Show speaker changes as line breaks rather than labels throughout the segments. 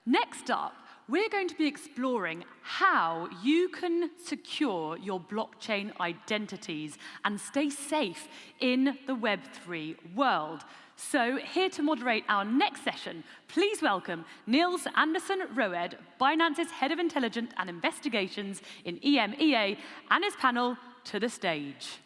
Next up, we're going to be exploring how you can secure your blockchain identities and stay safe in the Web3 world. So here to moderate our next session, please welcome Nils Andersen-Röed, Binance's Head of Intelligence and Investigations in EMEA, and his panel to the stage.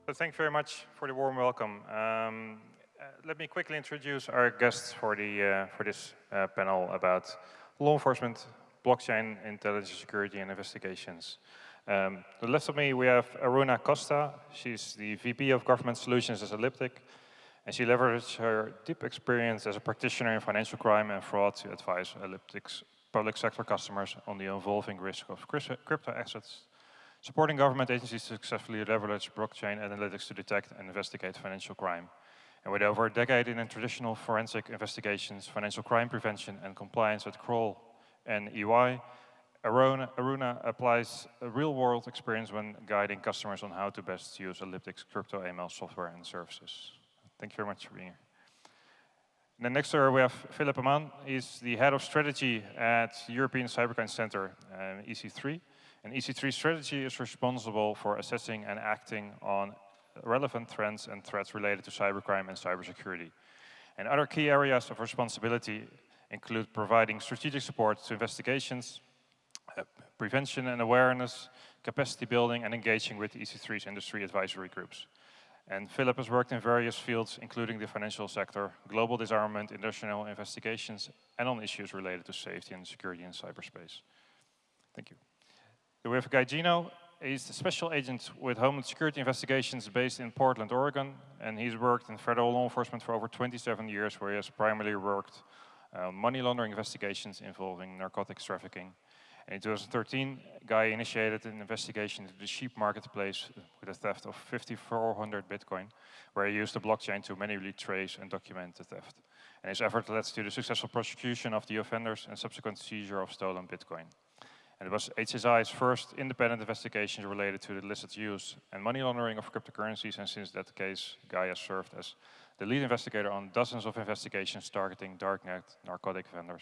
So thank you very much for the warm welcome. Let me quickly introduce our guests for this panel about law enforcement, blockchain, intelligence, security, and investigations. To the left of me, we have Aruna Costa. She's the VP of Government Solutions at Elliptic, and she leverages her deep experience as a practitioner in financial crime and fraud to advise Elliptic's public sector customers on the evolving risk of crypto assets, supporting government agencies to successfully leverage blockchain analytics to detect and investigate financial crime. And with over a decade in traditional forensic investigations, financial crime prevention and compliance at Kroll and EY, Aruna applies a real-world experience when guiding customers on how to best use Elliptic's crypto AML software and services. Thank you very much for being here. And then next to her we have Philipp Amann. He's the Head of Strategy at European Cybercrime Center, EC3. And EC3 strategy is responsible for assessing and acting on relevant trends and threats related to cybercrime and cybersecurity. And other key areas of responsibility include providing strategic support to investigations, prevention and awareness, capacity building, and engaging with EC3's industry advisory groups. And Philipp has worked in various fields, including the financial sector, global disarmament, international investigations, and on issues related to safety and security in cyberspace. Thank you. We have a guy, Gino. He's the special agent with Homeland Security Investigations based in Portland, Oregon. And he's worked in federal law enforcement for over 27 years, where he has primarily worked money laundering investigations involving narcotics trafficking. And in 2013, Guy initiated an investigation into the sheep marketplace with a theft of 5,400 Bitcoin, where he used the blockchain to manually trace and document the theft. And his effort led to the successful prosecution of the offenders and subsequent seizure of stolen Bitcoin. And it was HSI's first independent investigation related to the illicit use and money laundering of cryptocurrencies, and since that case, Guy has served as the lead investigator on dozens of investigations targeting darknet narcotic vendors.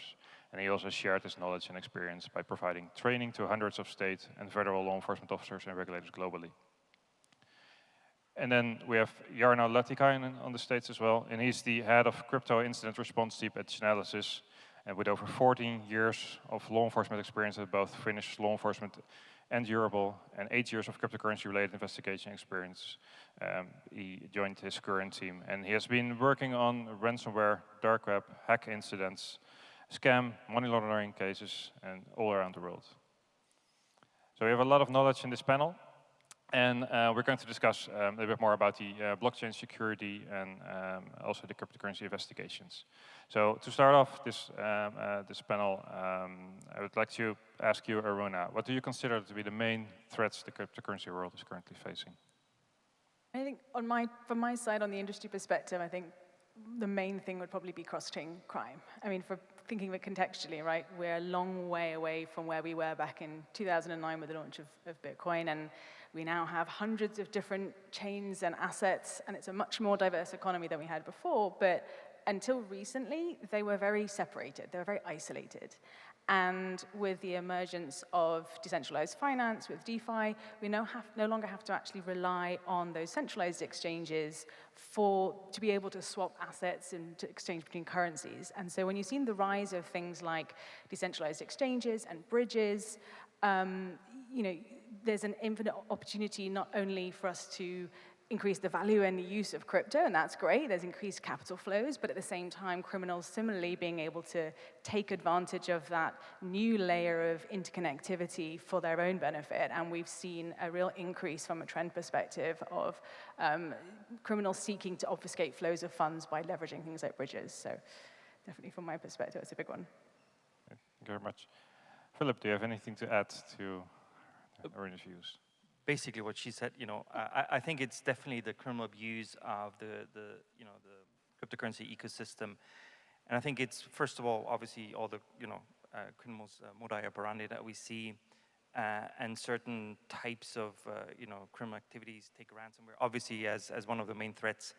And he also shared his knowledge and experience by providing training to hundreds of state and federal law enforcement officers and regulators globally. And then we have Jarno Laatikainen on the States as well, and he's the head of crypto incident response team at Chainalysis. And with over 14 years of law enforcement experience at both Finnish law enforcement and Europol, and 8 years of cryptocurrency-related investigation experience, he joined his current team. And he has been working on ransomware, dark web, hack incidents, scam, money laundering cases, and all around the world. So we have a lot of knowledge in this panel. And we're going to discuss a little bit more about the blockchain security and also the cryptocurrency investigations. So to start off this panel, I would like to ask you, Aruna, what do you consider to be the main threats the cryptocurrency world is currently facing?
I think from my side, on the industry perspective, I think the main thing would probably be cross-chain crime. I mean, for thinking of it contextually, right, we're a long way away from where we were back in 2009 with the launch of Bitcoin, and we now have hundreds of different chains and assets, and it's a much more diverse economy than we had before, but until recently, they were very separated, they were very isolated. And with the emergence of decentralized finance, with DeFi, we no longer have to actually rely on those centralized exchanges to be able to swap assets and to exchange between currencies. And so when you've seen the rise of things like decentralized exchanges and bridges, there's an infinite opportunity not only for us to increase the value and the use of crypto, and that's great, there's increased capital flows, but at the same time, criminals similarly being able to take advantage of that new layer of interconnectivity for their own benefit, and we've seen a real increase from a trend perspective of criminals seeking to obfuscate flows of funds by leveraging things like bridges, so definitely from my perspective, it's a big one.
Thank you very much. Philipp, do you have anything to add to Aruna's views?
Basically what she said, I think it's definitely the criminal abuse of the cryptocurrency ecosystem. And I think it's, first of all, obviously all the, criminals modus operandi that we see, and certain types of, criminal activities take ransomware. Obviously, as one of the main threats,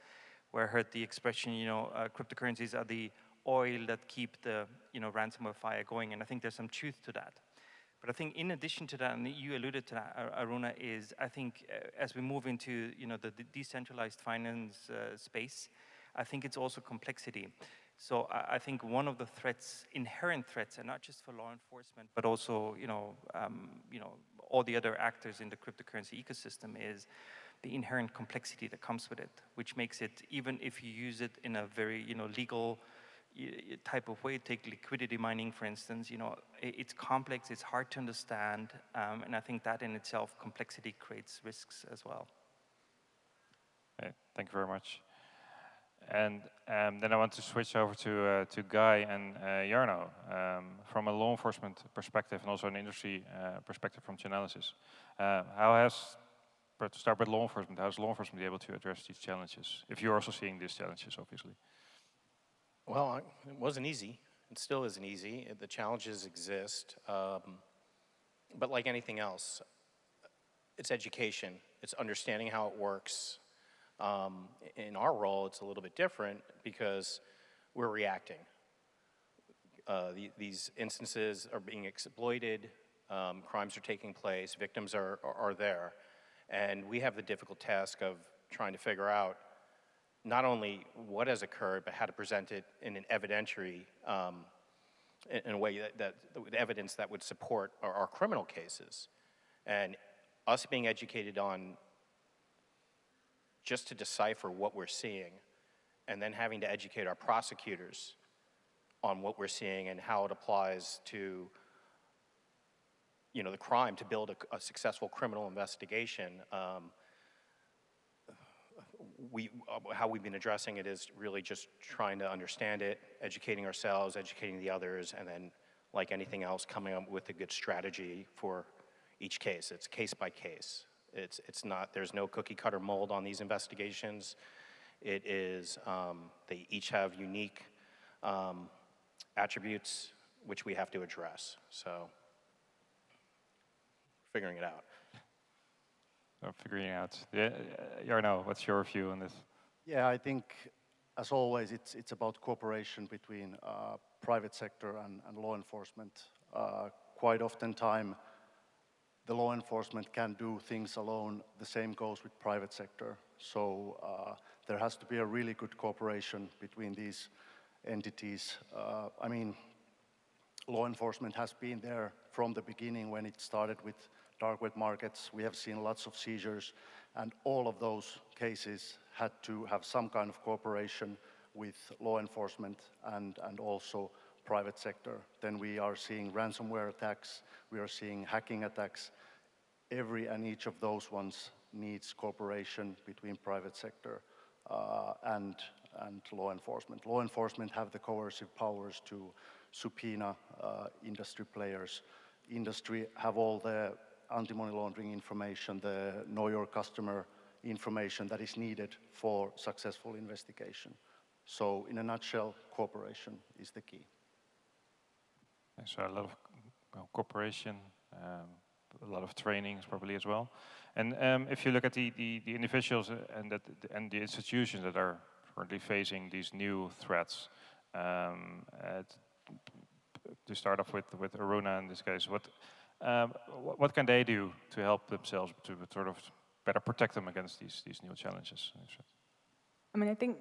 where I heard the expression, cryptocurrencies are the oil that keep the, ransomware fire going, and I think there's some truth to that. But I think in addition to that, and you alluded to that, Aruna, is I think as we move into, the decentralized finance space, I think it's also complexity. So I think one of the threats, inherent threats, and not just for law enforcement, but also, all the other actors in the cryptocurrency ecosystem, is the inherent complexity that comes with it, which makes it, even if you use it in a very, legal type of way, take liquidity mining, for instance, it's complex, it's hard to understand, and I think that in itself, complexity creates risks as well.
Okay, thank you very much. And then I want to switch over to Guy and Jarno. From a law enforcement perspective and also an industry perspective from Chainalysis, to start with law enforcement, how is law enforcement able to address these challenges? If you're also seeing these challenges, obviously.
Well, it wasn't easy. It still isn't easy. The challenges exist. But like anything else, it's education. It's understanding how it works. In our role, it's a little bit different because we're reacting. These instances are being exploited, crimes are taking place, victims are there, and we have the difficult task of trying to figure out not only what has occurred, but how to present it in an evidentiary, in a way that evidence that would support our criminal cases. And us being educated on just to decipher what we're seeing, and then having to educate our prosecutors on what we're seeing and how it applies to, the crime, to build a successful criminal investigation. How we've been addressing it is really just trying to understand it, educating ourselves, educating the others, and then, like anything else, coming up with a good strategy for each case. It's case by case. It's not, there's no cookie cutter mold on these investigations. It is, they each have unique attributes which we have to address. So, figuring it out.
Figuring it out. Yeah, Jarno, what's your view on this?
Yeah, I think, as always, it's about cooperation between private sector and law enforcement. Quite often time, the law enforcement can do things alone. The same goes with private sector. So there has to be a really good cooperation between these entities. I mean, law enforcement has been there from the beginning when it started with dark web markets. We have seen lots of seizures, and all of those cases had to have some kind of cooperation with law enforcement and also private sector. Then we are seeing ransomware attacks, we are seeing hacking attacks. Every and each of those ones needs cooperation between private sector and law enforcement. Law enforcement have the coercive powers to subpoena industry players. Industry have all the anti-money laundering information, the know your customer information that is needed for successful investigation. So in a nutshell, cooperation is the key.
So a lot of cooperation, a lot of trainings probably as well. And if you look at the individuals and the institutions that are currently facing these new threats, to start off with Aruna in this case, what can they do to help themselves to sort of better protect them against these new challenges?
I mean, I think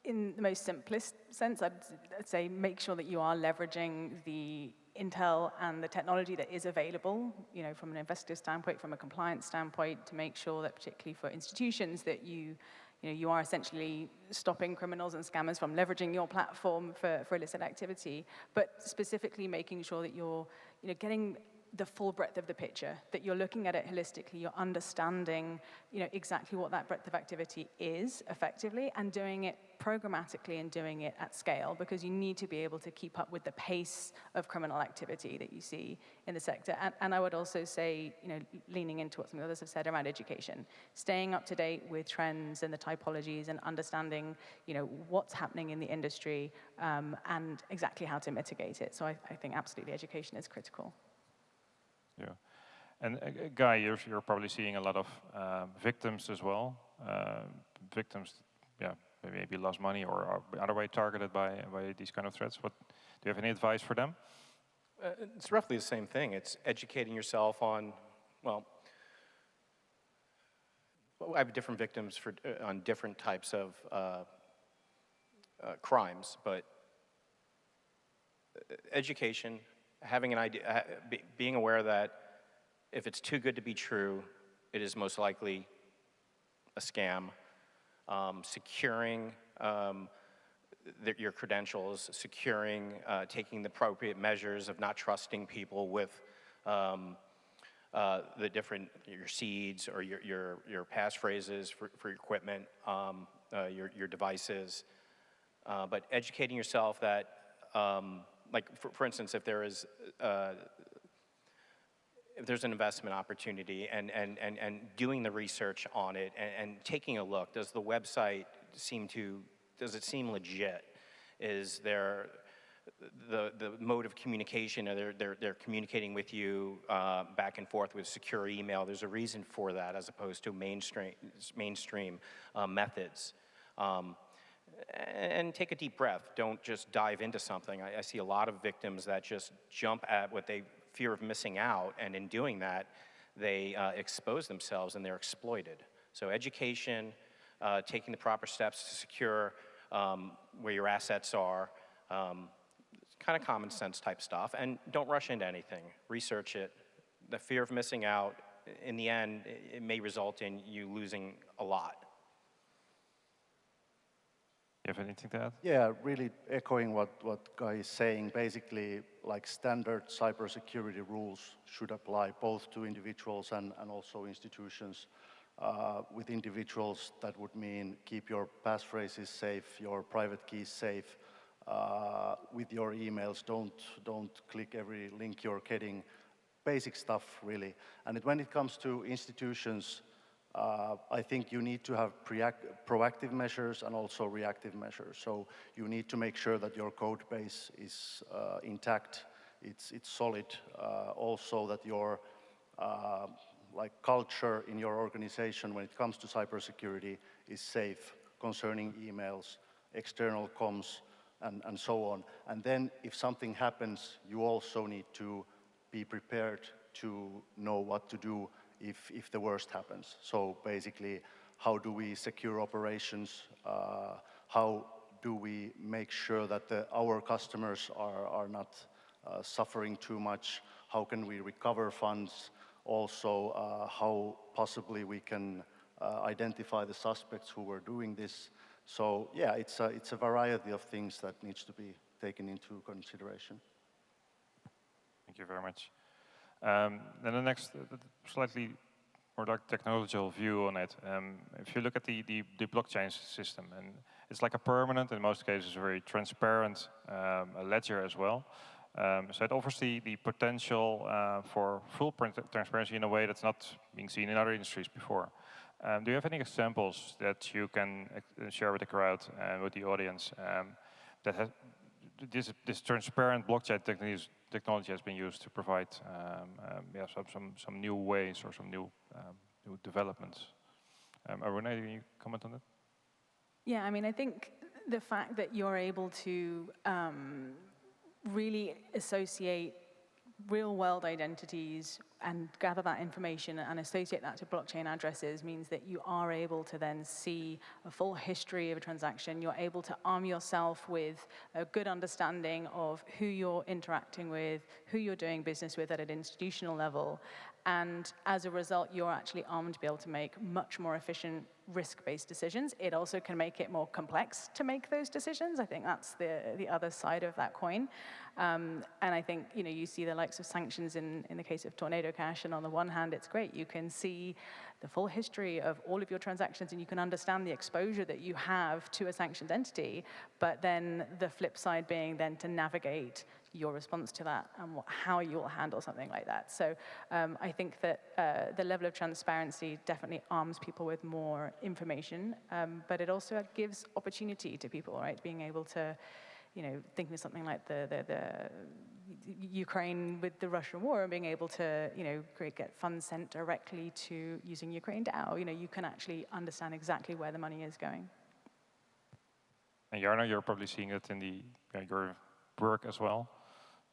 in the most simplest sense, I'd say make sure that you are leveraging the intel and the technology that is available, from an investigative standpoint, from a compliance standpoint, to make sure that, particularly for institutions, that you are essentially stopping criminals and scammers from leveraging your platform for illicit activity, but specifically making sure that you're getting the full breadth of the picture, that you're looking at it holistically, you're understanding, exactly what that breadth of activity is effectively, and doing it programmatically and doing it at scale, because you need to be able to keep up with the pace of criminal activity that you see in the sector. And I would also say, leaning into what some others have said around education, staying up to date with trends and the typologies and understanding, what's happening in the industry and exactly how to mitigate it. So I think absolutely education is critical.
Yeah. And Guy, you're probably seeing a lot of victims as well. Victims, maybe lost money or are other way targeted by these kind of threats. Do you have any advice for them?
It's roughly the same thing. It's educating yourself on, well, I have different victims on different types of crimes, but education, having an idea, being aware that if it's too good to be true, it is most likely a scam. Securing your credentials, securing, taking the appropriate measures of not trusting people with the different, your seeds or your passphrases for your equipment, your devices. But educating yourself that, like for instance, if there's an investment opportunity and doing the research on it and taking a look, does the website does it seem legit? Is there the mode of communication, or they're communicating with you back and forth with secure email? There's a reason for that as opposed to mainstream methods. And take a deep breath. Don't just dive into something. I see a lot of victims that just jump at what they fear of missing out, and in doing that, they expose themselves and they're exploited. So education, taking the proper steps to secure where your assets are, kind of common sense type stuff, and don't rush into anything. Research it. The fear of missing out, in the end, it may result in you losing a lot.
You have anything to add?
Yeah, really echoing what Guy is saying. Basically, like standard cybersecurity rules should apply both to individuals and also institutions. With individuals, that would mean keep your passphrases safe, your private keys safe. With your emails, don't click every link you're getting. Basic stuff, really. And when it comes to institutions, I think you need to have proactive measures and also reactive measures. So you need to make sure that your code base is intact, it's solid. Also that your culture in your organization when it comes to cybersecurity is safe concerning emails, external comms, and so on. And then if something happens, you also need to be prepared to know what to do if the worst happens. So basically, how do we secure operations? How do we make sure that our customers are not suffering too much? How can we recover funds? Also, how possibly we can identify the suspects who were doing this. So yeah, it's a variety of things that needs to be taken into consideration.
Thank you very much. Then the next, slightly more like technological view on it. If you look at the blockchain system, and it's like a permanent, in most cases, very transparent ledger as well. So it offers the potential for full transparency in a way that's not being seen in other industries before. Do you have any examples that you can share with the crowd and with the audience that has this transparent blockchain technology has been used to provide some new ways or some new developments? Aruna, do you comment on that?
Yeah, I mean, I think the fact that you're able to really associate real-world identities and gather that information and associate that to blockchain addresses means that you are able to then see a full history of a transaction. You're able to arm yourself with a good understanding of who you're interacting with, who you're doing business with at an institutional level. And as a result, you're actually armed to be able to make much more efficient risk-based decisions. It also can make it more complex to make those decisions. I think that's the other side of that coin. And I think, you know, you see the likes of sanctions in the case of Tornado Cash, and on the one hand, it's great. You can see the full history of all of your transactions, and you can understand the exposure that you have to a sanctioned entity, but then the flip side being then to navigate your response to that and how you'll handle something like that. So I think that the level of transparency definitely arms people with more information, but it also gives opportunity to people, right? Being able to, you know, thinking of something like the Ukraine with the Russian war, and being able to, you know, get funds sent directly to using Ukraine DAO. You know, you can actually understand exactly where the money is going.
And Jarno, you're probably seeing it in your work as well.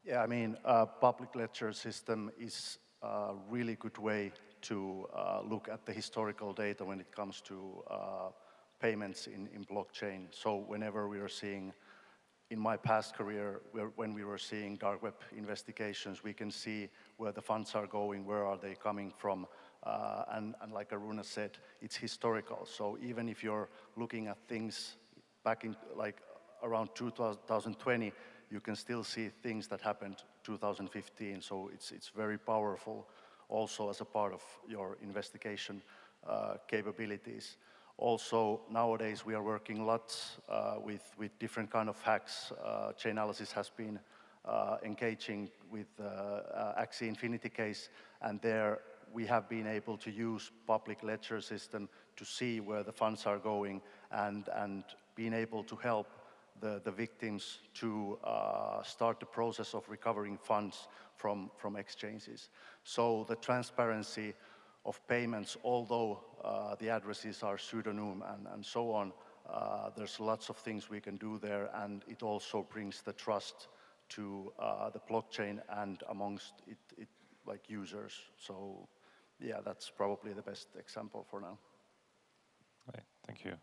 Yeah, I mean, public ledger system is a really good way to look at the historical data when it comes to payments in blockchain. So whenever we are seeing, in my past career, when we were seeing dark web investigations, we can see where the funds are going, where are they coming from, and like Aruna said, it's historical. So even if you're looking at things back in like around 2020, you can still see things that happened 2015. So it's very powerful also as a part of your investigation capabilities. Also, nowadays we are working lots with different kind of hacks. Chainalysis has been engaging with Axie Infinity case, and there we have been able to use public ledger system to see where the funds are going, and being able to help the victims to start the process of recovering funds from exchanges. So the transparency of payments, although the addresses are pseudonym and so on, there's lots of things we can do there, and it also brings the trust to the blockchain and amongst it like users. So yeah, that's probably the best example for now.
Right, thank you.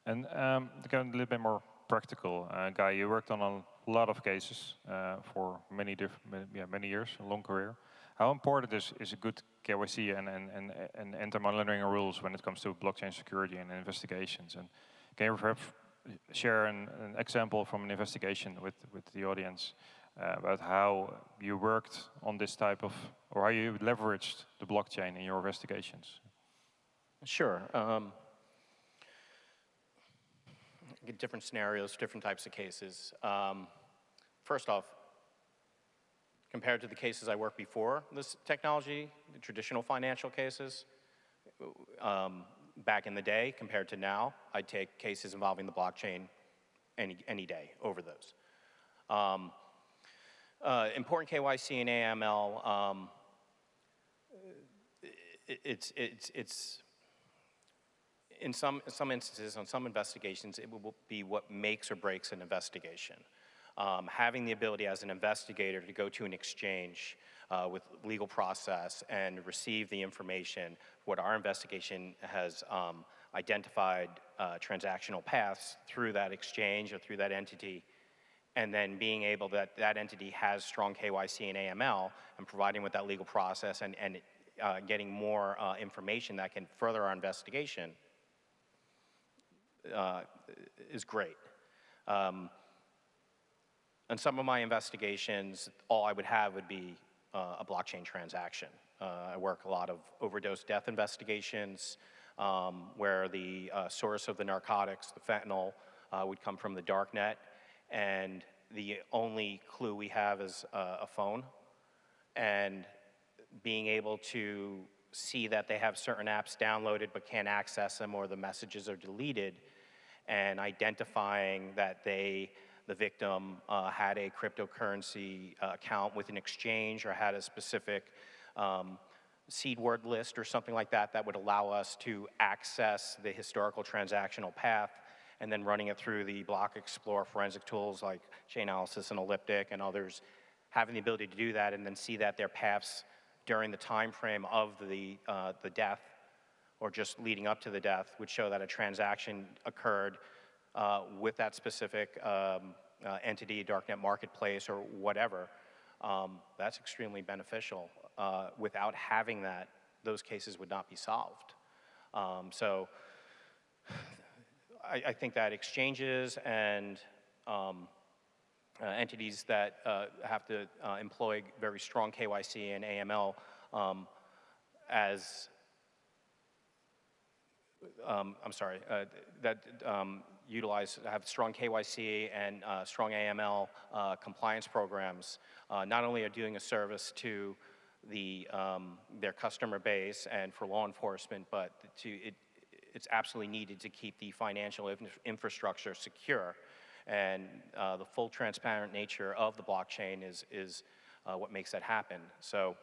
And to go a little bit more practical, Guy, you worked on a lot of cases for many years, a long career. How important is a good KYC and anti-money laundering rules when it comes to blockchain security and investigations? And can you perhaps share an example from an investigation with the audience about how you worked on this type of, or how you leveraged the blockchain in your investigations?
Sure. Different scenarios, different types of cases. First off, compared to the cases I worked before this technology, the traditional financial cases, back in the day compared to now, I'd take cases involving the blockchain any day over those. Important KYC and AML, it's in some instances, on some investigations, it will be what makes or breaks an investigation. Having the ability as an investigator to go to an exchange with legal process and receive the information, what our investigation has identified transactional paths through that exchange or through that entity, and then being able that entity has strong KYC and AML, and providing with that legal process and getting more information that can further our investigation is great. In some of my investigations, all I would have would be a blockchain transaction. I work a lot of overdose death investigations where the source of the narcotics, the fentanyl, would come from the dark net, and the only clue we have is a phone, and being able to see that they have certain apps downloaded but can't access them, or the messages are deleted, and identifying that the victim had a cryptocurrency account with an exchange, or had a specific seed word list or something like that that would allow us to access the historical transactional path, and then running it through the block explorer forensic tools like Chainalysis and Elliptic and others, having the ability to do that and then see that their paths during the time frame of the death, or just leading up to the death, would show that a transaction occurred with that specific entity, darknet marketplace, or whatever. That's extremely beneficial. Without having that, those cases would not be solved. So I think that exchanges and entities that have to employ very strong KYC and AML have strong KYC and strong AML compliance programs, not only are doing a service to their customer base and for law enforcement, but it's absolutely needed to keep the financial infrastructure secure. And the full transparent nature of the blockchain is what makes that happen. So,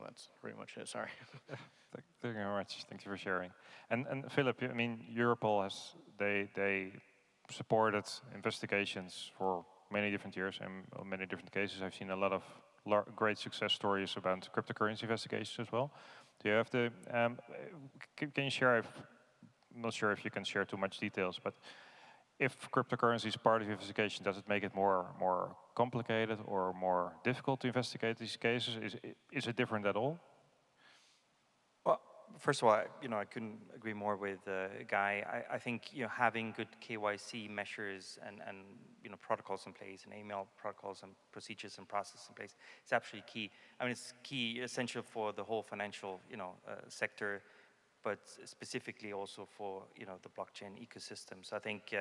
that's pretty much it, sorry.
Thank you very much, thank you for sharing. And Philipp, I mean, Europol they supported investigations for many different years and many different cases. I've seen a lot of great success stories about cryptocurrency investigations as well. Do you have the, can you share, I'm not sure if you can share too much details, but if cryptocurrency is part of the investigation, does it make it more complicated or more difficult to investigate these cases? Is it different at all?
Well, first of all, I couldn't agree more with Guy. I think having good KYC measures and protocols in place, and email protocols and procedures and processes in place is absolutely key. I mean, it's key, essential for the whole financial sector, but specifically also for the blockchain ecosystem. So I think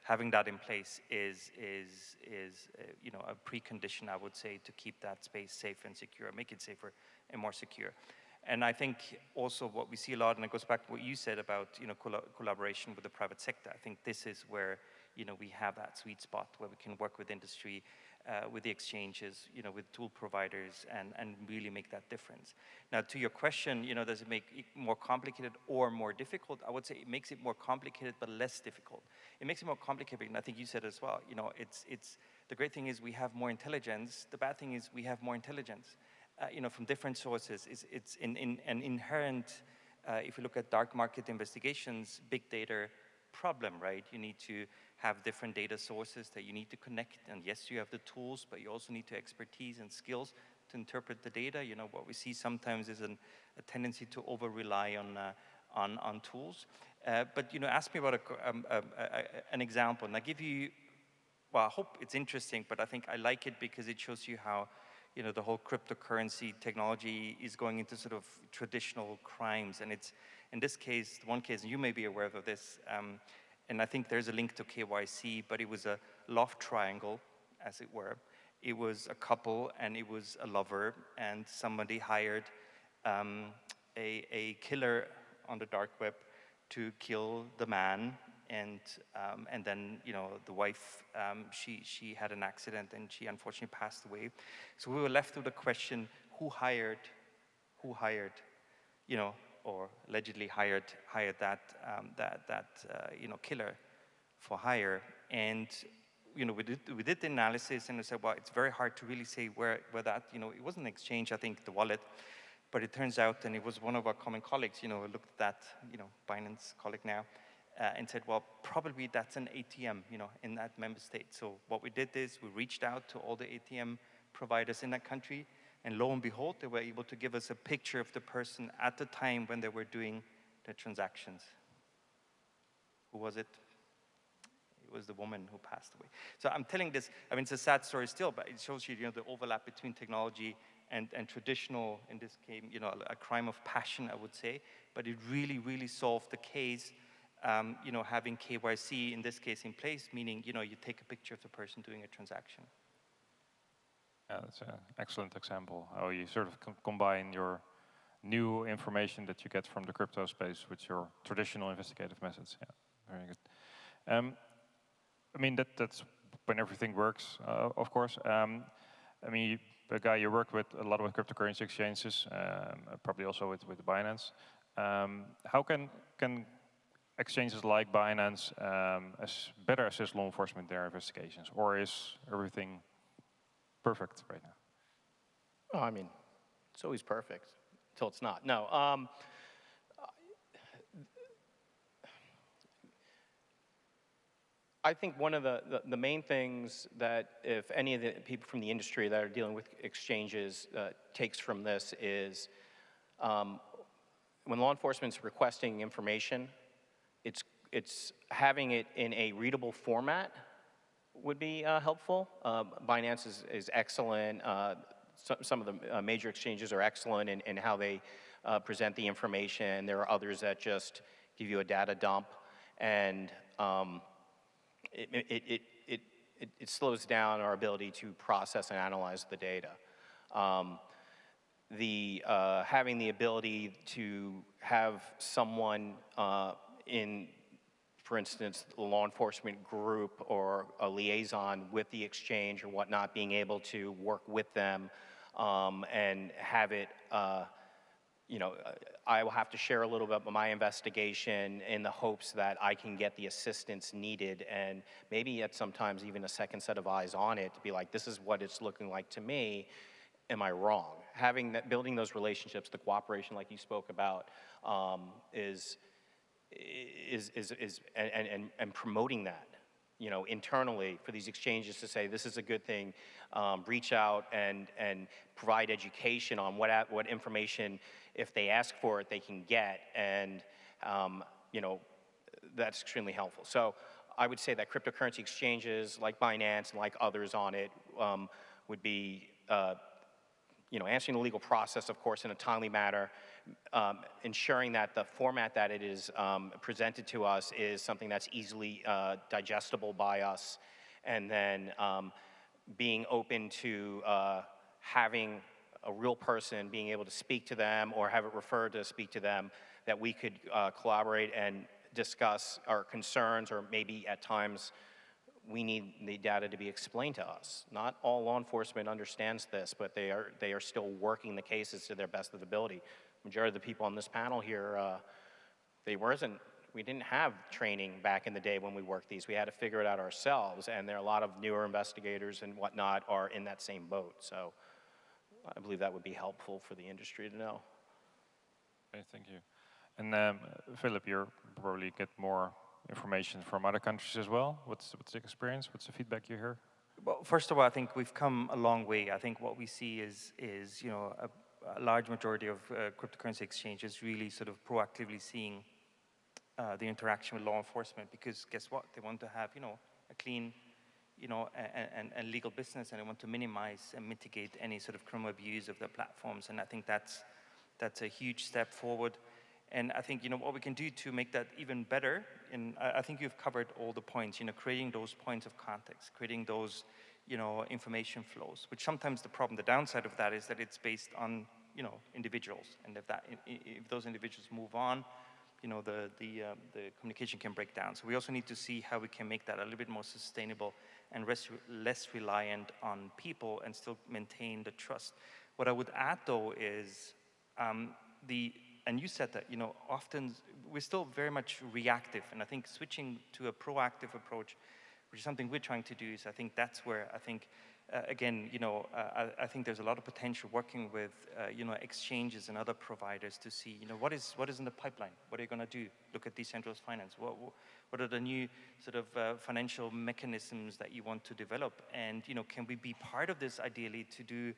having that in place is a precondition, I would say, to keep that space safe and secure, make it safer and more secure. And I think also what we see a lot, and it goes back to what you said about collaboration with the private sector. I think this is where we have that sweet spot where we can work with industry, with the exchanges, with tool providers, and really make that difference. Now, to your question, does it make it more complicated or more difficult? I would say it makes it more complicated, but less difficult. It makes it more complicated, and I think you said as well. It's the great thing is we have more intelligence. The bad thing is we have more intelligence, from different sources. It's an inherent. If you look at dark market investigations, big data problem, right? You need to have different data sources that you need to connect, and yes, you have the tools, but you also need the expertise and skills to interpret the data. What we see sometimes is a tendency to over-rely on tools. But ask me about an example, and I give you. Well, I hope it's interesting, but I think I like it because it shows you how the whole cryptocurrency technology is going into sort of traditional crimes, and it's in this case, one case, and you may be aware of this. And I think there's a link to KYC, but it was a love triangle, as it were. It was a couple, and it was a lover, and somebody hired a killer on the dark web to kill the man, and then the wife, she had an accident, and she unfortunately passed away. So we were left with the question: who hired, or allegedly hired that killer for hire. And we did the analysis, and we said, well, it's very hard to really say where that, it wasn't an exchange, I think, the wallet, but it turns out, and it was one of our common colleagues, looked at that, Binance colleague now, and said, well, probably that's an ATM, in that member state. So what we did is we reached out to all the ATM providers in that country, and lo and behold, they were able to give us a picture of the person at the time when they were doing the transactions. Who was it? It was the woman who passed away. So I'm telling this, I mean, it's a sad story still, but it shows you, the overlap between technology and traditional, in this case, a crime of passion, I would say. But it really, really solved the case, having KYC, in this case, in place, meaning, you take a picture of the person doing a transaction.
Yeah, that's an excellent example, how you sort of combine your new information that you get from the crypto space with your traditional investigative methods. Yeah, very good. I mean, that's when everything works, of course. I mean, the guy you work with a lot with cryptocurrency exchanges, probably also with Binance. How can exchanges like Binance better assist law enforcement in their investigations, or is everything perfect right now?
Oh, I mean, it's always perfect until it's not. No. I think one of the main things that if any of the people from the industry that are dealing with exchanges takes from this is when law enforcement's requesting information, it's it's having it in a readable format would be helpful. Binance is excellent. Some of the major exchanges are excellent in how they present the information. There are others that just give you a data dump, and it slows down our ability to process and analyze the data. Having the ability to have someone in, for instance, the law enforcement group or a liaison with the exchange or whatnot, being able to work with them and have it, I will have to share a little bit of my investigation in the hopes that I can get the assistance needed, and maybe at sometimes even a second set of eyes on it to be like, this is what it's looking like to me. Am I wrong? Having that, building those relationships, the cooperation like you spoke about, and promoting that, internally for these exchanges to say this is a good thing, reach out and provide education on what information, if they ask for it, they can get, and that's extremely helpful. So I would say that cryptocurrency exchanges like Binance and like others on it would be answering the legal process, of course, in a timely manner, ensuring that the format that it is presented to us is something that's easily digestible by us, and then being open to having a real person being able to speak to them or have it referred to speak to them, that we could collaborate and discuss our concerns, or maybe at times we need the data to be explained to us. Not all law enforcement understands this, but they are still working the cases to their best of ability. Majority of the people on this panel here, we didn't have training back in the day when we worked these. We had to figure it out ourselves, and there are a lot of newer investigators and whatnot are in that same boat. So I believe that would be helpful for the industry to know.
Okay, thank you. And Philipp, you probably get more information from other countries as well. What's the experience? What's the feedback you hear?
Well, first of all, I think we've come a long way. I think what we see is a large majority of cryptocurrency exchanges really sort of proactively seeing the interaction with law enforcement, because guess what? They want to have a clean and legal business, and they want to minimize and mitigate any sort of criminal abuse of their platforms. And I think that's a huge step forward. And I think what we can do to make that even better, and I think you've covered all the points, creating those points of context, creating those information flows, which sometimes the downside of that is that it's based on individuals, and if those individuals move on, the communication can break down. So we also need to see how we can make that a little bit more sustainable and less reliant on people and still maintain the trust. What I would add though is and you said that, often we're still very much reactive, and I think switching to a proactive approach, which is something we're trying to do, is I think that's where I think, again, I think there's a lot of potential working with, exchanges and other providers to see, what is in the pipeline? What are you going to do? Look at decentralized finance. What are the new sort of financial mechanisms that you want to develop? And, can we be part of this ideally to do,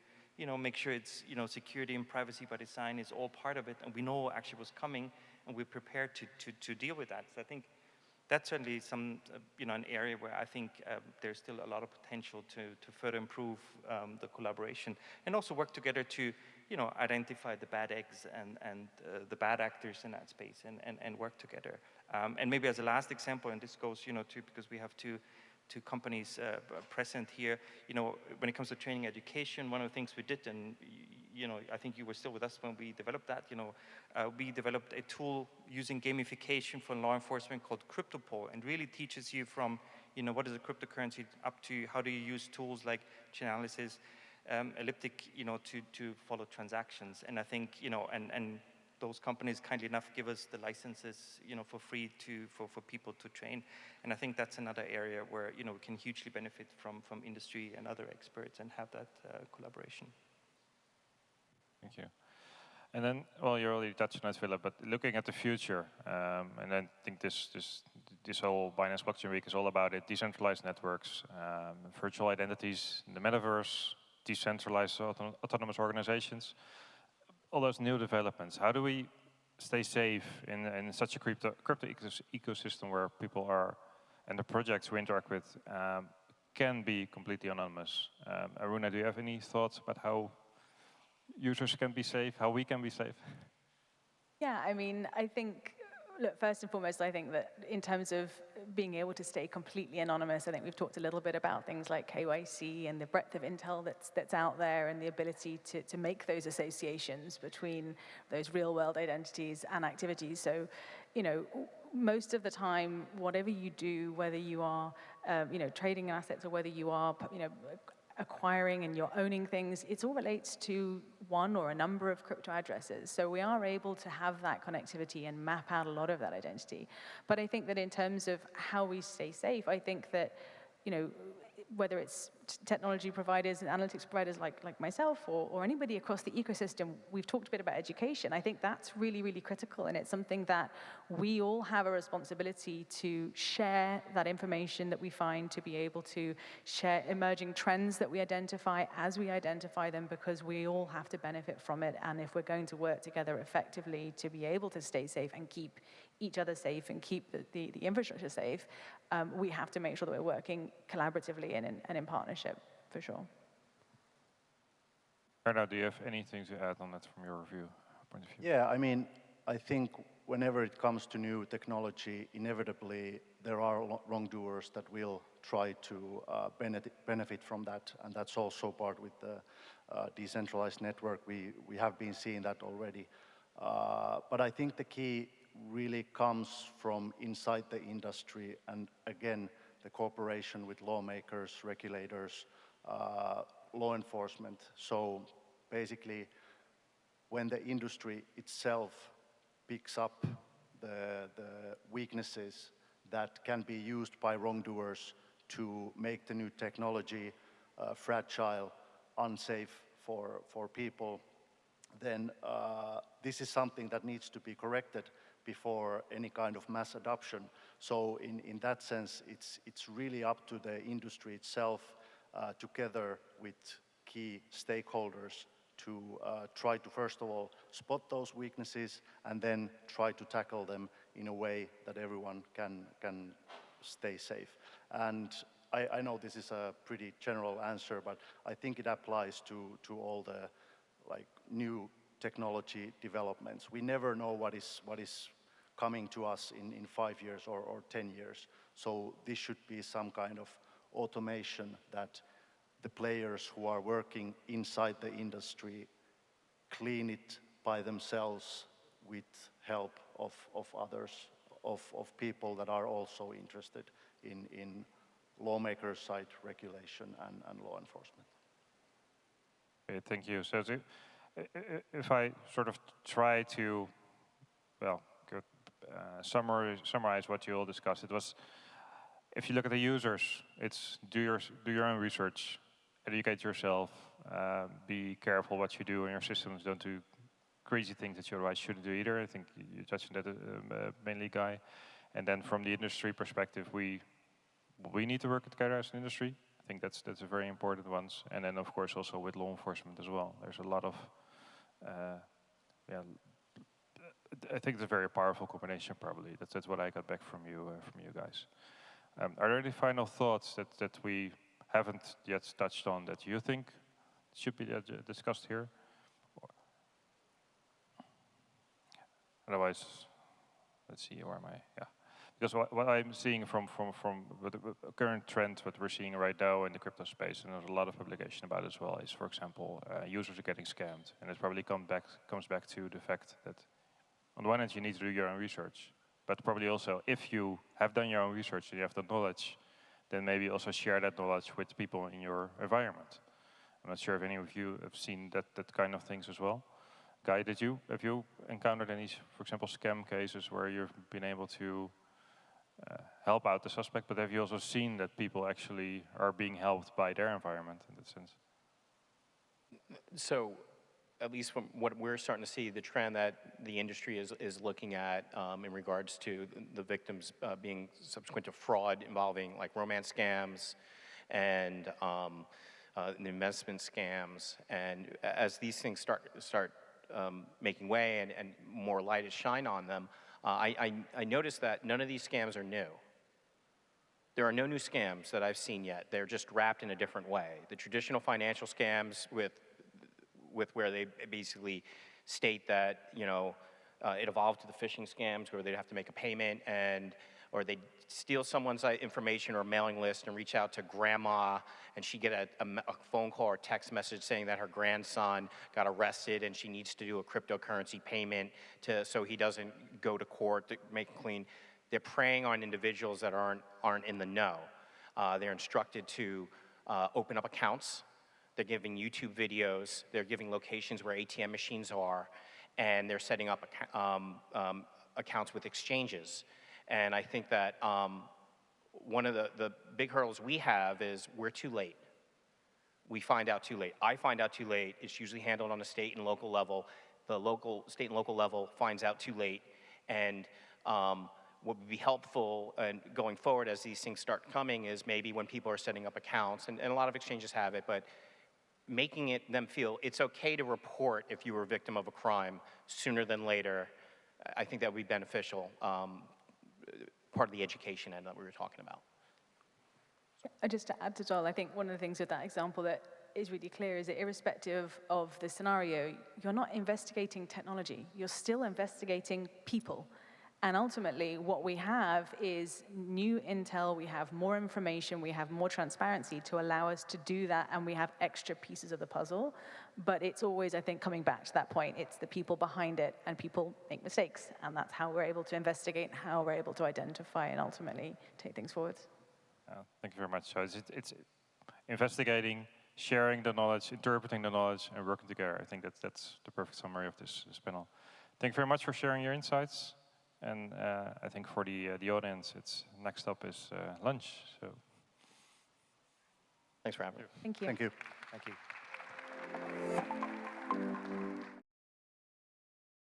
make sure it's, security and privacy by design is all part of it, and we know actually what's coming, and we're prepared to deal with that. So I think that's certainly an area where I think there's still a lot of potential to further improve the collaboration, and also work together to, identify the bad eggs and the bad actors in that space, and work together. And maybe as a last example, and this goes, because we have two companies present here, when it comes to training education, one of the things we did, and I think you were still with us when we developed that, we developed a tool using gamification for law enforcement called Europol, and really teaches you from, what is a cryptocurrency up to how do you use tools like Chainalysis, Elliptic, to follow transactions. And I think, and those companies kindly enough give us the licenses, for free for people to train. And I think that's another area where, we can hugely benefit from industry and other experts and have that collaboration.
Thank you. And then, well, you already touched on it, Philipp, but looking at the future, and I think this whole Binance Blockchain Week is all about it, decentralized networks, virtual identities in the metaverse, decentralized autonomous organizations, all those new developments. How do we stay safe in such a crypto ecosystem where people are, and the projects we interact with can be completely anonymous. Aruna, do you have any thoughts about how users can be safe, how we can be safe?
Yeah, I mean, I think, look, first and foremost, I think that in terms of being able to stay completely anonymous, I think we've talked a little bit about things like KYC and the breadth of intel that's out there and the ability to make those associations between those real-world identities and activities. So, you know, most of the time, whatever you do, whether you are, you know, trading assets or whether you are, you know, acquiring and you're owning things, it all relates to one or a number of crypto addresses. So we are able to have that connectivity and map out a lot of that identity. But I think that in terms of how we stay safe, I think that, you know, whether it's technology providers and analytics providers like myself or anybody across the ecosystem, we've talked a bit about education. I think that's really, really critical, and it's something that we all have a responsibility to share that information that we find, to be able to share emerging trends that we identify as we identify them, because we all have to benefit from it. And if we're going to work together effectively to be able to stay safe and keep each other safe and keep the infrastructure safe, we have to make sure that we're working collaboratively and in partnership, for sure.
Jarno, do you have anything to add on that from your point of view?
Yeah, I mean, I think whenever it comes to new technology, inevitably there are wrongdoers that will try to benefit from that, and that's also part with the decentralized network. We have been seeing that already. But I think the key really comes from inside the industry, and again, the cooperation with lawmakers, regulators, law enforcement. So basically, when the industry itself picks up the weaknesses that can be used by wrongdoers to make the new technology fragile, unsafe for people, then this is something that needs to be corrected before any kind of mass adoption. So in that sense, it's really up to the industry itself, together with key stakeholders, to try to, first of all, spot those weaknesses and then try to tackle them in a way that everyone can stay safe. And I know this is a pretty general answer, but I think it applies to all the new technology developments. We never know what is coming to us in 5 years or 10 years. So this should be some kind of automation that the players who are working inside the industry clean it by themselves with help of others, of people that are also interested in lawmakers' side regulation and law enforcement.
Okay, thank you. So if I sort of try to, well, summarize what you all discussed, it was, if you look at the users, it's do your own research, educate yourself, be careful what you do in your systems, don't do crazy things that you otherwise shouldn't do either. I think you touched on that mainly, Guy. And then from the industry perspective, we need to work together as an industry. I think that's a very important one. And then of course also with law enforcement as well. There's a lot of, I think it's a very powerful combination probably. That's what I got back from you guys. Are there any final thoughts that we haven't yet touched on that you think should be discussed here? Otherwise, let's see, where am I? Yeah. Because what I'm seeing from the current trend, what we're seeing right now in the crypto space, and there's a lot of publication about it as well, is, for example, users are getting scammed. And it probably comes back to the fact that on the one hand, you need to do your own research, but probably also, if you have done your own research and you have the knowledge, then maybe also share that knowledge with people in your environment. I'm not sure if any of you have seen that kind of things as well. Guy, have you encountered any, for example, scam cases where you've been able to help out the suspect, but have you also seen that people actually are being helped by their environment in that sense?
So, at least from what we're starting to see, the trend that the industry is looking at in regards to the victims being subsequent to fraud involving like romance scams and investment scams, and as these things start making way and more light is shine on them, I noticed that none of these scams are new. There are no new scams that I've seen yet. They're just wrapped in a different way. The traditional financial scams with where they basically state that, you know, it evolved to the phishing scams where they'd have to make a payment or they'd steal someone's information or mailing list and reach out to grandma and she'd get a phone call or text message saying that her grandson got arrested and she needs to do a cryptocurrency payment so he doesn't go to court to make it clean. They're preying on individuals that aren't in the know. They're instructed to open up accounts. They're giving YouTube videos. They're giving locations where ATM machines are, and they're setting up accounts with exchanges. And I think that one of the big hurdles we have is we're too late. We find out too late. I find out too late. It's usually handled on a state and local level. The state and local level finds out too late, and what would be helpful and going forward as these things start coming is maybe when people are setting up accounts, and a lot of exchanges have it, but making them feel it's okay to report if you were a victim of a crime sooner than later, I think that would be beneficial, part of the education end that we were talking about.
Just to add to Joel, I think one of the things with that example that is really clear is that irrespective of the scenario, you're not investigating technology, you're still investigating people. And ultimately, what we have is new intel, we have more information, we have more transparency to allow us to do that, and we have extra pieces of the puzzle. But it's always, I think, coming back to that point. It's the people behind it, and people make mistakes. And that's how we're able to investigate, how we're able to identify, and ultimately take things forward.
Thank you very much. So it's investigating, sharing the knowledge, interpreting the knowledge, and working together. I think that's the perfect summary of this panel. Thank you very much for sharing your insights. And I think for the audience, next up is lunch. So,
thanks for having me.
Thank you.
Thank you.
Thank you.